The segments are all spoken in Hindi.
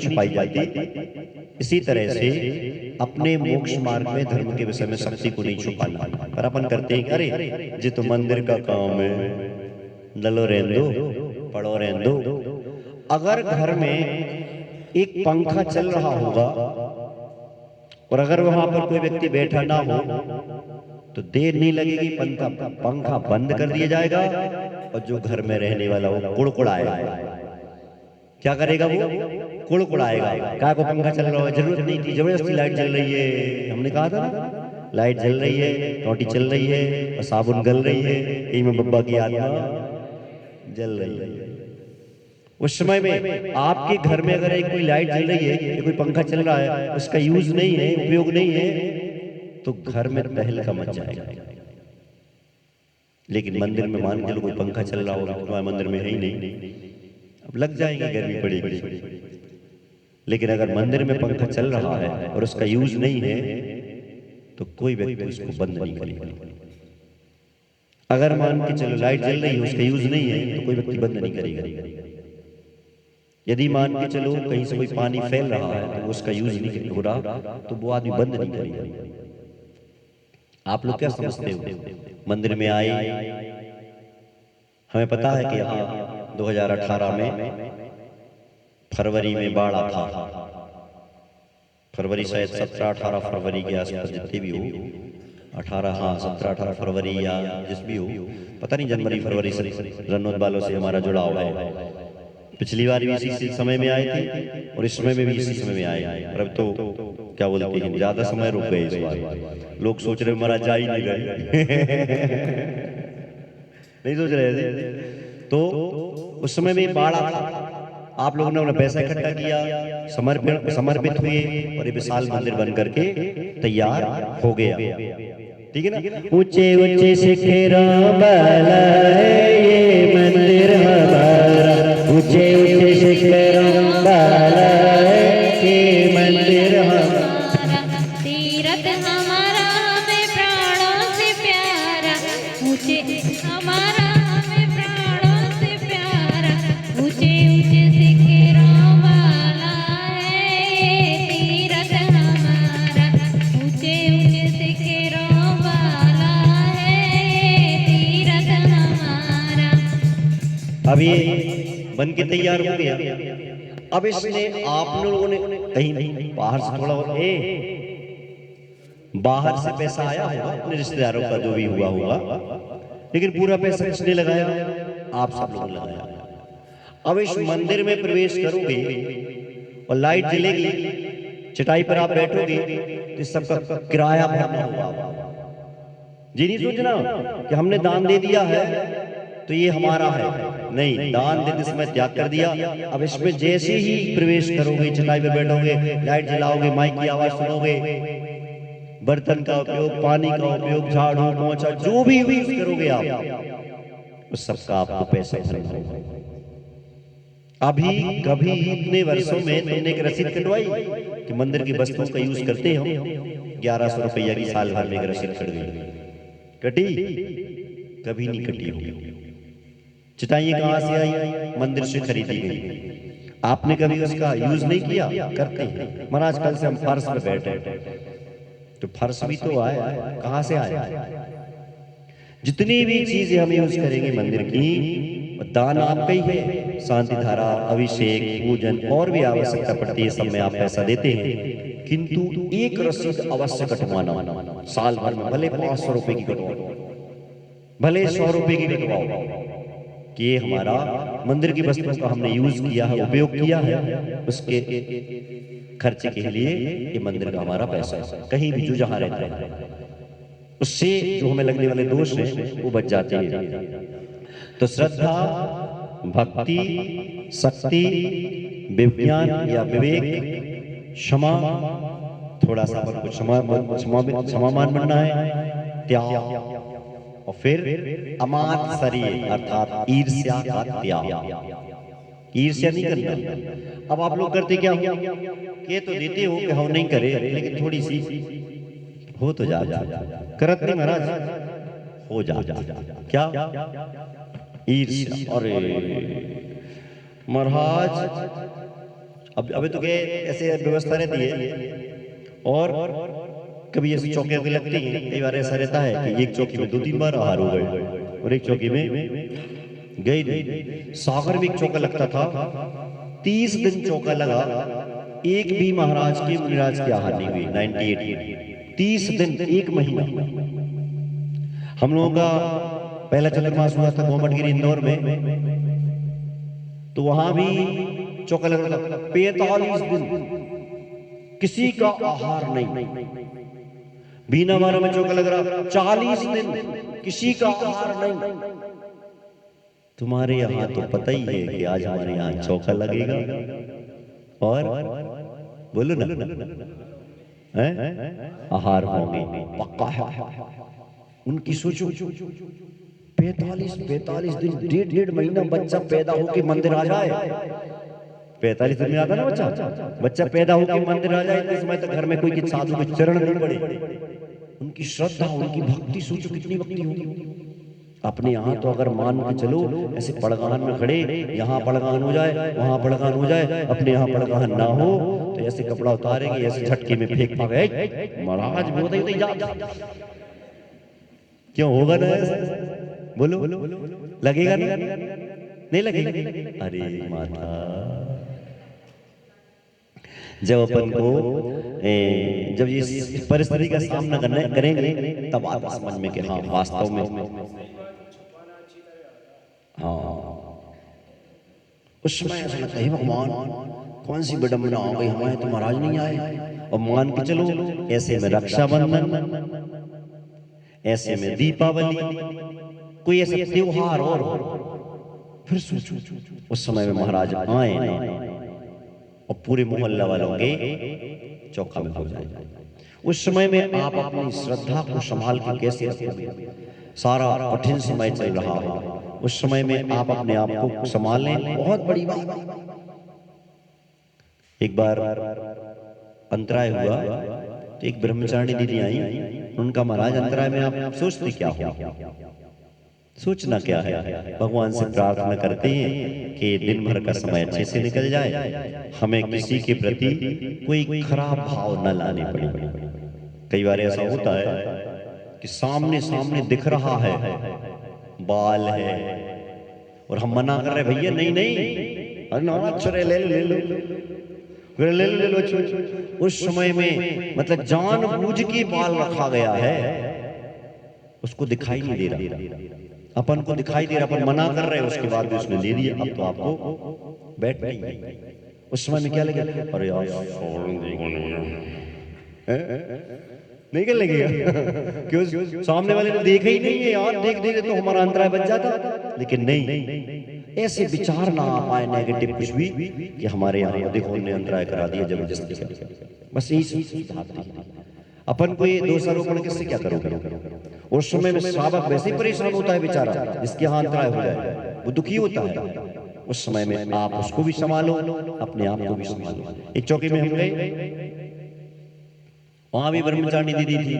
छुपाई जाती, इसी तरह से अपने मोक्ष मार्ग में धर्म के विषय में शक्ति को नहीं छुपाना। पर अपन करते हैं कि अरे जी तो मंदिर का काम है, डलो रहने दो, पढ़ो रहने दो। अगर घर में एक पंखा चल रहा होगा और अगर वहां पर कोई व्यक्ति बैठा ना हो तो देर नहीं लगेगी, पंखा बंद कर दिया जाएगा और जो घर में रहने वाला वो कुड़कुड़ाएगा। क्या करेगा वो? कुड़कुड़ाएगा। क्या को पंखा चल रहा है, जरूरत नहीं थी, जबरदस्ती लाइट जल रही है। हमने कहा था ना, लाइट जल रही है, टोटी चल रही है और साबुन गल रही है, यही में बब्बा की आत्मा जल रही है। उस समय में आपके घर में अगर एक कोई लाइट जल रही है या कोई पंखा चल रहा है, उसका यूज नहीं है, उपयोग नहीं है, तो घर में तहलका मच जाएगा। लेकिन मंदिर में मान के चलो कोई पंखा चल रहा होगा, तुम्हारे मंदिर में है ही नहीं, अब लग जाएगी, गर्मी पड़ेगी। लेकिन अगर मंदिर में पंखा चल रहा है और उसका यूज नहीं है तो कोई व्यक्ति उसको बंद नहीं करेगा। अगर मान के चलो लाइट जल रही है, उसका यूज नहीं है तो कोई व्यक्ति बंद नहीं करेगा। यदि मान के चलो कहीं से कोई पानी फैल रहा है तो उसका यूज नहीं हो रहा तो वो आदमी बंद नहीं करेगा। आप लोग क्या समझते हो? मंदिर में आए, हमें पता है कि यहाँ 2018 में फरवरी में बाढ़ था। फरवरी शायद 17-18 फरवरी के आसपास, जितने भी हो, 18 हाँ 17-18 फरवरी या जिस भी हो, पता नहीं, जनवरी फरवरी से रनौत वालों से हमारा जुड़ाव है। पिछली बार भी इसी समय में आए थे और इस समय में भी इसी समय में आए। पर अब तो क्या बोलते हैं, ज्यादा समय रुक गए इस बार। लोग सोच रहे हमारा जा ही नहीं रहे नहीं सोच रहे थे। तो उस समय में बाढ़ था, आप लोगों ने अपना पैसा इकट्ठा किया, समर्पित हुए और ये विशाल मंदिर बन करके तैयार हो गया। ठीक है ना? ऊंचे ऊंचे शिखरों वाला है ये मंदिर हमारा, ऊंचे ऊंचे शिखरों वाला है ये मंदिर हमारा, तीरथ हमारा हमें प्राणों से प्यारा, ऊंचे हमारा हमें प्राणों से प्यारा, ऊंचे ऊंचे शिखरों वाला है ये तीरथ हमारा, ऊंचे ऊंचे शिखरों वाला है ये तीरथ हमारा। अब ये बन के तैयार हो गया। अब इसने आप लोगों ने कहीं बाहर से थोड़ा और बाहर से पैसा आया होगा अपने रिश्तेदारों का, जो भी हुआ होगा, लेकिन पूरा पैसा किसने लगाया? आप सब लोगों ने लगाया। अब इस मंदिर में प्रवेश करोगे और लाइट जलेगी, चटाई पर आप बैठोगे तो सबका किराया भरना होगा। जी नहीं सोचना कि हमने दान दे दिया है तो ये हमारा है, नहीं, दान देते समय त्याग कर दिया। अब इसमें जैसे ही प्रवेश करोगे, चटाई पर बैठोगे, लाइट जलाओगे, माइक की आवाज सुनोगे, बर्तन का उपयोग, पानी का उपयोग, झाड़ू पोंछा जो भी यूज करोगे आप, उस सबका आपको पैसा भरना होगा। अभी कभी इतने वर्षों में तुमने एक रसीद कटवाई कि मंदिर की वस्तुओं का यूज करते हम 1100 रुपया की साल भर में एक रसीद कट गई? कटी? कभी नहीं कटी होगी। चटाइयां कहां से आई? मंदिर से खरीदी गई। आपने कभी उसका यूज नहीं किया? करते हैं। महाराज कल से हम फर्श पे बैठे, तो फर्श भी तो आया, कहां से आया? जितनी भी चीजें हम यूज करेंगे मंदिर की, दान आपका ही है। शांति धारा, अभिषेक, पूजन और भी आवश्यकता पड़ती है, सब में आप पैसा देते हैं, किंतु एक रसीद अवश्य कटवाना साल भर में, भले 500 रुपए की कटवाओ, भले 100 रुपए की कटवाओ, कि ये हमारा मंदिर की वस्तुओं का हमने यूज किया है, उपयोग किया है, उसके खर्चे के लिए ये मंदिर का हमारा पैसा है। कहीं भी जो जहां रहता है उससे जो हमें लगने वाले दोष हैं वो बच जाते हैं। तो श्रद्धा, भक्ति, शक्ति, विज्ञान या विवेक, क्षमा, थोड़ा सा अपन को क्षमामान बनना है, त्याग, और फिर अमात शरीर अर्थात ईर्ष्या का त्याग। ईर्ष्या नहीं करना। अब आप लोग करते क्या हो? ये तो देते हो कि हम नहीं करे, लेकिन थोड़ी सी हो तो जा करत नहीं महाराज, हो जा क्या? ईर्ष्या। अरे महाराज अब अभी तो क्या ऐसे व्यवस्था रहती है, और कभी ऐसी चौकियां भी लगती हैं, कई बार ऐसा रहता है कि एक चौकी में 2-3 बार आहार हो गए और एक चौकी में गई नहीं। सागर में एक चौका लगता था, 30 दिन चौका लगा, एक भी महाराज के मुनिराज की आहार नहीं हुई। 98 में 30 दिन, एक महीना। हम लोगों का पहला चतुर्मास हुआ था गोमटगिरी इंदौर में, तो वहां भी चौका लग रहा था। 45 दिन किसी का आहार नहीं। बीनावारा में चौका लग रहा 40 दिन किसी का आहार नहीं। तुम्हारे यहाँ तो पता ही है कि आज हमारे यहाँ चौका लगेगा, और बोलो ना, आहार होंगे, पक्का है। उनकी सोचो 45 दिन, 1.5 महीना बच्चा पैदा होके मंदिर आ जाए। 45 दिन में आता ना बच्चा पैदा होके मंदिर आ जाए, इस समय तक घर में कोई साधु के चरण नहीं पड़े। उनकी श्रद्धा, उनकी भक्ति सोचो कितनी भक्ति होगी। अपने यहाँ तो अगर मान के चलो ऐसे पड़गान में खड़े, यहाँ पड़गान हो जाए, वहां पड़गान हो जाए, अपने यहाँ पड़गान ना हो तो ऐसे कपड़ा उतारेंगे, ऐसे झटके में फेंक पागे, महाराज बहुत ही क्यों होगा ना ऐसे? बोलो लगेगा ना? नहीं लगेगा? अरे माता, जब अपन को जब इस परिस्थिति का सामना करेंगे तब आप समझ में कि हाँ वास्तव में, हाँ उस समय ऐसा लगता है भगवान कौन सी विडंबना हो गई, हमारे तो महाराज नहीं आए। और मान के चलो ऐसे में रक्षाबंधन, ऐसे में दीपावली, कोई ऐसा त्योहार और फिर सोचो उस समय में महाराज आए ना और पूरे मोहल्ला वालों के चौका में हो जाए। उस समय में आप अपनी श्रद्धा को संभाल के कैसे रखोगे? सारा कठिन समय चल रहा हो, उस समय में आप अपने आप को संभालें, बहुत बड़ी बात। एक बार अंतराय हुआ तो एक ब्रह्मचारिणी दीदी आई, उनका महाराज अंतराय में आप सोचते क्या हो? सोचना क्या है? भगवान से प्रार्थना करते हैं कि दिन भर का समय अच्छे से निकल जाए, हमें किसी के प्रति कोई खराब भाव न लाने पड़े। कई बार ऐसा होता है कि सामने सामने दिख रहा है, बाल है, और हम मना कर रहे भैया नहीं नहीं, अरे ना अच्छा ले लो ले लो ले लो ले लो। उस समय में मतलब जानबूझ के बाल रखा गया है, उसको दिखाई नहीं दे रहा, अपन को दिखाई दे रहा, अपन मना कर रहे हैं, उसके बाद भी उसने ले लिया। अब तो आपको बैठ नहीं। उस समय में क्या लगे? अरे यार नहीं कर लगेगा क्यों? सामने वाले ने देखा ही नहीं है यार, देख देते तो हमारा अंतराय बच जाता। लेकिन नहीं, ऐसे विचार ना आ पाए नेगेटिव कुछ भी कि हमारे यहाँ देखो उन्हें अंतराय करा दिया जबरदस्ती का। बस यही अपन को ये दोषारोपण किससे क्या करोगे? उस समय में शावक वैसे ही परेशान होता है बेचारा, जिसके यहाँ अंतराय हो जाए वो दुखी होता है। उस समय में आप उसको भी संभालो, अपने आप को भी संभालो। एक चौकी में हम गए, वहां भी ब्रह्मचारिणी दीदी थी,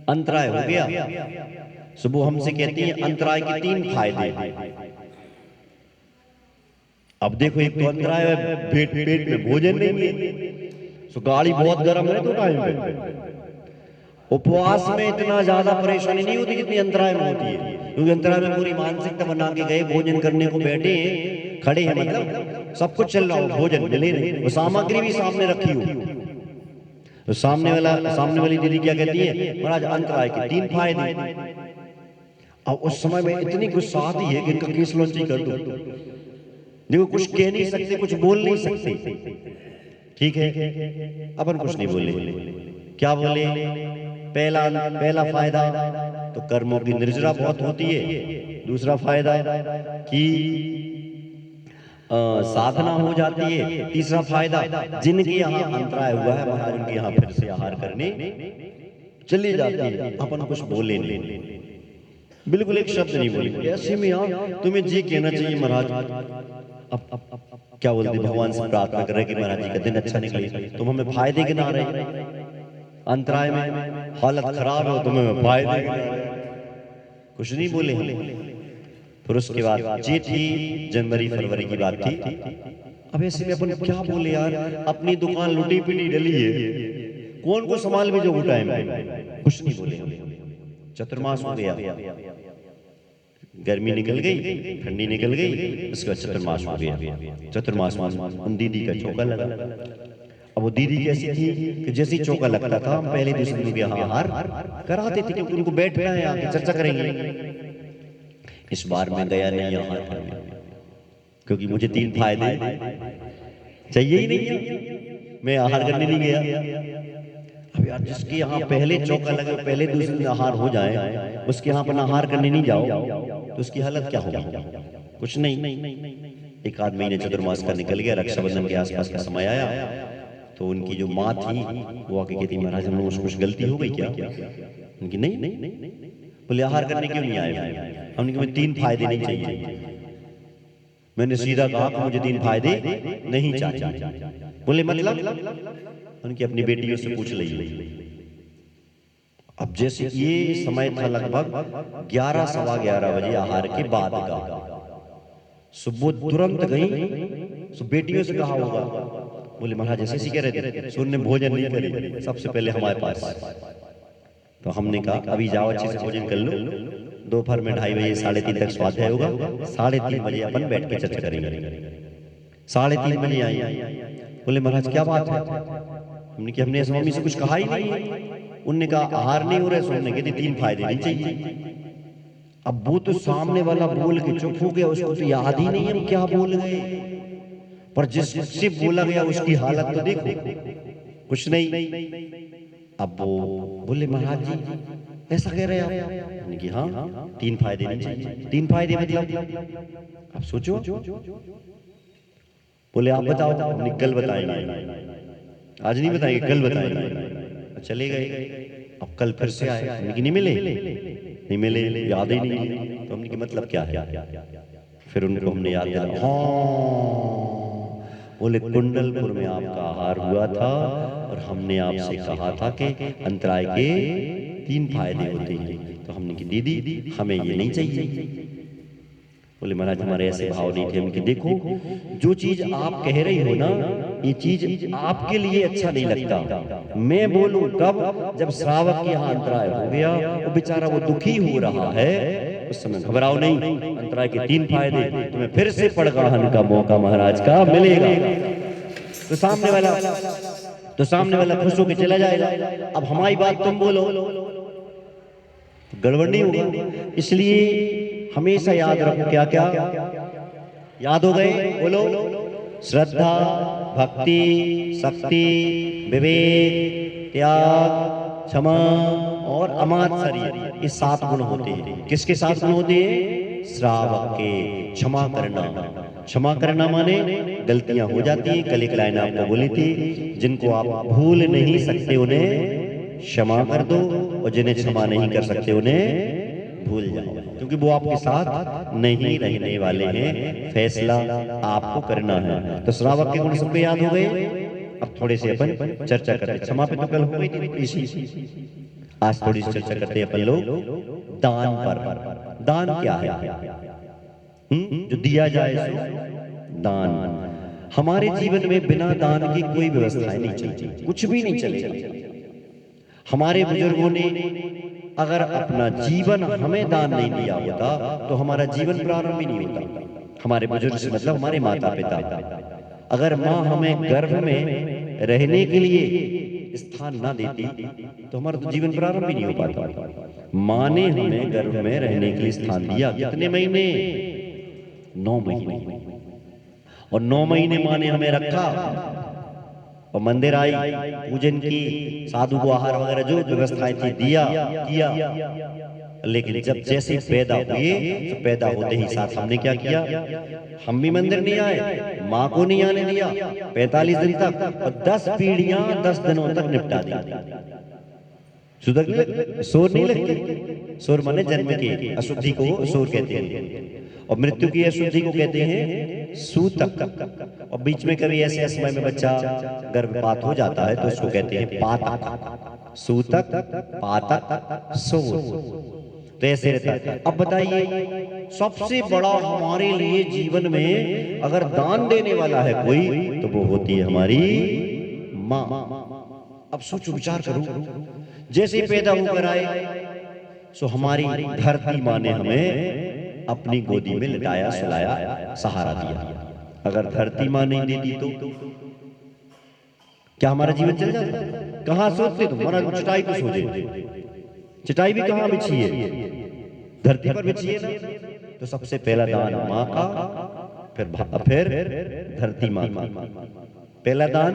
अंतराय हो गया। सुबह हमसे कहती है अंतराय के 3 फायदे। अब देखो एक तो अंतराय है, पेट में भोजन नहीं है, तो गाड़ी बहुत गर्म है, तो टाइम पे उपवास में इतना ज्यादा परेशानी नहीं होती जितनी अंतराय में होती है। क्योंकि अंतराय में पूरी मानसिकता बना के गए, भोजन करने को बैठे हैं, खड़े हैं, मतलब सब कुछ चल रहा हो, भोजन मिले नहीं, वो सामग्री भी सामने रखी हो। तो सामने वाली दीदी क्या कहती है? महाराज अंतराय के 3 फायदे। अब उस समय में इतनी गुस्सा आती है कि इनका केस लॉन्च कर दो। देखो कुछ कह नहीं सकते, कुछ बोल नहीं सकते, ठीक है, अपन कुछ नहीं बोले। क्या बोले? पहला फायदा तो कर्मों की निर्जरा बहुत होती है। दूसरा फायदा कि साधना हो जाती है। तीसरा फायदा जिनके यहाँ अंतराय हुआ है महाराज उनके यहाँ फिर से आहार करने चली जाती है। अपन कुछ बोले नहीं, बिल्कुल एक शब्द नहीं बोले। ऐसे में यहाँ तुम्हें जी कहना चाहिए महाराज, अब क्या बोलते भगवान से प्रार्थना कर रहे कि महाराज जी का दिन अच्छा निकले, तुम हमें फायदे गिना रहे, अंतराय में हालत खराब हो, तुम्हें फायदे कुछ नहीं बोले। फिर उसके बाद जेठ ही जनवरी फरवरी की बात थी, अब ऐसे में अपन क्या बोले यार, अपनी दुकान लुटी पिटी डली है, कौन को संभाल भी जो टाइम कुछ नहीं बोले। चतुर्मास हो गया, गर्मी निकल गई, ठंडी निकल गई, उसके बाद चतुर्मास हो गया। चतुर्मास में उन दीदी का चौका लगा। अब वो दीदी कैसी थी कि जैसे ही चौका लगता था हम पहले दूसरे दिन के आहार कराते थे, क्योंकि उनको बैठना है, आगे चर्चा करेंगे। इस बार मैं गया नहीं आहार करने, क्योंकि मुझे 3 फायदे चाहिए ही नहीं, मैं आहार करने नहीं गया। अब यार जिसके यहाँ पहले चौका लगे, पहले दूसरे दिन आहार हो जाए, उसके यहाँ पर आहार करने नहीं जाओ तो उसकी हालत क्या होगी? कुछ नहीं। एक आध महीने चतुर्मास का निकल गया, रक्षाबंधन के आसपास का समय आया, तो उनकी जो माँ थी वो आके कहती, महाराज हम लोगों से कुछ गलती हो गई क्या? उनकी नहीं। बोले आहार करने क्यों नहीं आए? हमने कहा 3 फायदे नहीं चाहिए। मैंने सीधा कहा कि मुझे 3 फायदे नहीं चाहिए। बोले मतलब? उनकी अपनी बेटियों से पूछ ली। अब जैसे ये समय था लगभग 11 सवा 11 बजे आहार के बाद का, सुबह तुरंत गई, तो बेटियों से कहा होगा, बोले महाराज ऐसे कह रहे थे, सुनने भोजन नहीं करें सबसे पहले हमारे पास। तो हमने कहा अभी जाओ अच्छे से भोजन कर लो, दोपहर में 2:30 बजे 3:30 तक स्वाध्याय होगा, 3:30 बजे अपन बैठ के चर्चा करेंगे। 3:30 बजे आई। बोले महाराज क्या बात है? हमने कि हमने मम्मी से कुछ कहा ही नहीं। उनने कहा आहार नहीं हो रहा है, सुनने के 3 फायदे नहीं चाहिए। अब वो तो सामने वाला बोल के चुप हो गया, उसको तो याद ही नहीं हम क्या बोल गए, पर जिससे बोला गया उसकी हालत तो देखो, कुछ नहीं। अब वो बोले महाराज जी ऐसा कह रहे हैं आप? कि हाँ 3 फायदे नहीं चाहिए। 3 फायदे मतलब? अब सोचो। बोले आप बताओ। हमने कल बताएंगे, आज नहीं बताएंगे, कल बताएंगे। चले गए। अब कल फिर से आए, हमने कि नहीं मिले, याद ही नहीं। तो हमने कि मतलब क्या है? फिर उनको हमने याद दिलाया। हाँ, बोले कुंडलपुर में आपका आहार हुआ था और हमने आपसे कहा था कि अंतराय के 3 फायदे होते हैं। तो हमने कि दीदी हमें ये नहीं चाहिए। बोले महाराज हमारे ऐसे भाव नहीं थे। हम कि देखो जो चीज आप कह रही हो ना, ये चीज आपके लिए अच्छा नहीं लगता। मैं बोलूं कब? जब श्रावक के यहाँ अंतराय हो गया, वो बेचारा वो दुखी हो रहा है, उस समय घबराओ नहीं, अंतराय के 3 फायदे तुम्हें फिर से पड़गाहन का मौका महाराज का मिलेगा। तो सामने वाला खुश होकर चला जाएगा। अब हमारी बात तुम बोलो, गड़बड़ नहीं होगा। इसलिए हमेशा याद रखो, क्या क्या याद हो गए? बोलो। श्रद्धा, भक्ति, शक्ति, विवेक, त्याग, क्षमा और अमात्सर्य, ये 7 गुण होते हैं। किसके 7 गुण होते हैं? श्रावक के। क्षमा करना माने गलतियां हो जाती हैं। कल एक लाइन आपको बोली थी, जिनको आप भूल नहीं सकते उन्हें क्षमा कर दो, और जिन्हें क्षमा नहीं कर सकते उन्हें भूल जाओ, क्योंकि वो आपके साथ नहीं रहने वाले हैं। फैसला आपको करना है। तो श्रावक के गुण सबको याद हो गए। अब थोड़े से अपन चर्चा करते। क्षमा पे तो कल हो गई थी थोड़ी सी, आज थोड़ी सी चर्चा करते हैं अपन लोग दान पर। दान क्या है? जो दिया जाए सो दान। हमारे जीवन में बिना दान की कोई व्यवस्थाएं नहीं चलती, कुछ भी नहीं चलेगा। हमारे बुजुर्गों ने अगर अपना जीवन हमें दान नहीं दिया होता तो हमारा जीवन प्रारंभ ही नहीं होता। हमारे बुजुर्ग से मतलब हमारे माता पिता। अगर माँ हमें गर्भ में रहने के लिए स्थान ना देती तो हमारा तो जीवन प्रारंभ ही नहीं हो पाता। माँ ने हमें गर्भ में रहने के लिए स्थान दिया। कितने महीने? 9 महीने। और 9 महीने माँ ने हमें रखा, और मंदिर आई, पूजन की, साधु को आहार वगैरह जो व्यवस्थाएं थी दिया किया। लेकिन जब जैसे पैदा हुए तो पैदा होते ही साथ हमने क्या किया? हम भी मंदिर नहीं आए, माँ को नहीं आने दिया 45 दिन तक, और 10 पीढ़ियां 10 दिनों तक निपटा दी। सोर नहीं लगती। सोर माने जन्म की अशुद्धि को सोर कहते हैं, और मृत्यु की अशुद्धि को कहते हैं सूतक। और बीच में कभी ऐसे समय में बच्चा गर्भपात हो जाता है तो उसको कहते हैं पातक। सूतक, पातक, सोर। तो ऐसे रहता है। अब बताइए सबसे बड़ा हमारे लिए जीवन में अगर दान देने वाला है कोई, तो वो होती है हमारी माँ। अब सोचो, विचार करो, जैसे ही पैदा होकर आए सो हमारी धरती माँ ने हमें अपनी गोदी में लिटाया, सुलाया, सहारा दिया। अगर धरती माँ नहीं देती तो क्या हमारा जीवन चल जाता? कहाँ सोचते तुम? हमारा चटाई पे सो जाए, चटाई भी कहाँ बिछी है? धरती पर बिछी है ना। तो सबसे पहला दान माँ का, फिर धरती माँ का। पहला दान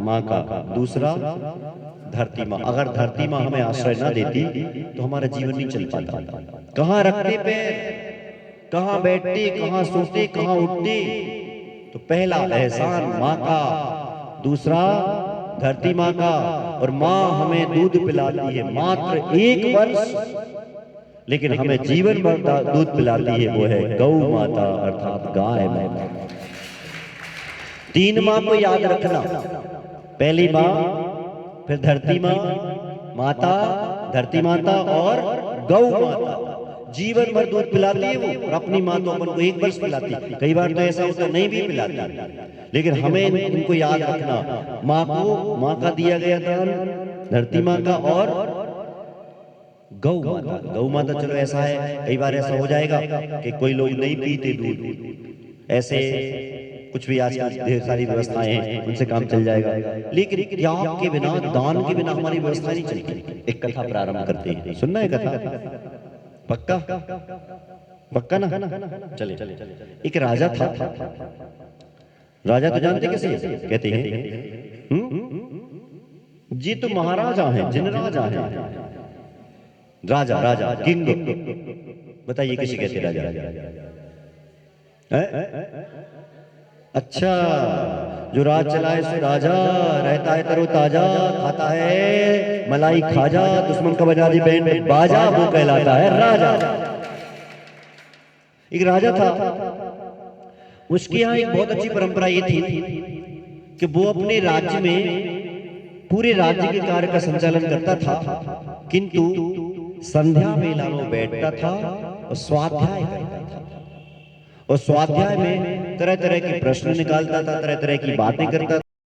माँ का, दूसरा धरती माँ। अगर धरती माँ हमें आश्रय ना देती तो हमारा जीवन नहीं चल पाता। कहाँ रखते पैर, कहाँ बैठते, कहाँ सोते, कहाँ उठते? तो पहला एहसान माँ का, दूसरा धरती माँ का। और माँ हमें दूध पिलाती है मात्र 1 वर्ष, लेकिन हमें जीवन भर दूध पिलाती है, वो है गौ माता अर्थात गाय माता। 3 माँ को याद रखना, पहली माँ, फिर धरती माँ, माता, धरती माता और गौ माता। जीवन भर दूध पिलाती है वो, और अपनी माँ तो अपन को 1 वर्ष पिलाती है। कई बार तो ऐसा होता नहीं भी पिलाती, लेकिन हमें इनको याद रखना। माँ को, माँ का दिया गया दान, धरती माँ का और गौ माता। गौ माता, चलो ऐसा है, कई बार ऐसा हो जाएगा कि कोई लोग नहीं पीते दूध, ऐसे कुछ भी आजकल ढेर सारी व्यवस्थाएं हैं, उनसे काम चल जाएगा। लेकिन त्याग के बिना, दान के बिना हमारी व्यवस्था नहीं चलती। एक कथा प्रारंभ करते हैं, सुनना है कथा? पक्का? पक्का ना? चले। एक राजा था। राजा तो जानते कैसे कहते हैं? जी तो महाराजा हैं, जिन राजा हैं। राजा, राजा, किंग। बताइए किसे कहते राजा? अच्छा, जो राज चलाए सो राजा, रहता है तरोताजा, खाता है मलाई खाजा, दुश्मन का बजा दी बैंड में बाजा, वो कहलाता है राजा। एक राजा था, उसके यहाँ एक बहुत अच्छी परंपरा ये थी कि वो अपने राज्य में पूरे राज्य के कार्य का संचालन करता था, किंतु संध्या वेला में बैठता था और स्वाध्याय करता था। और स्वाध्याय में तरह तरह के प्रश्न निकालता था, तरह तरह की बातें करता था।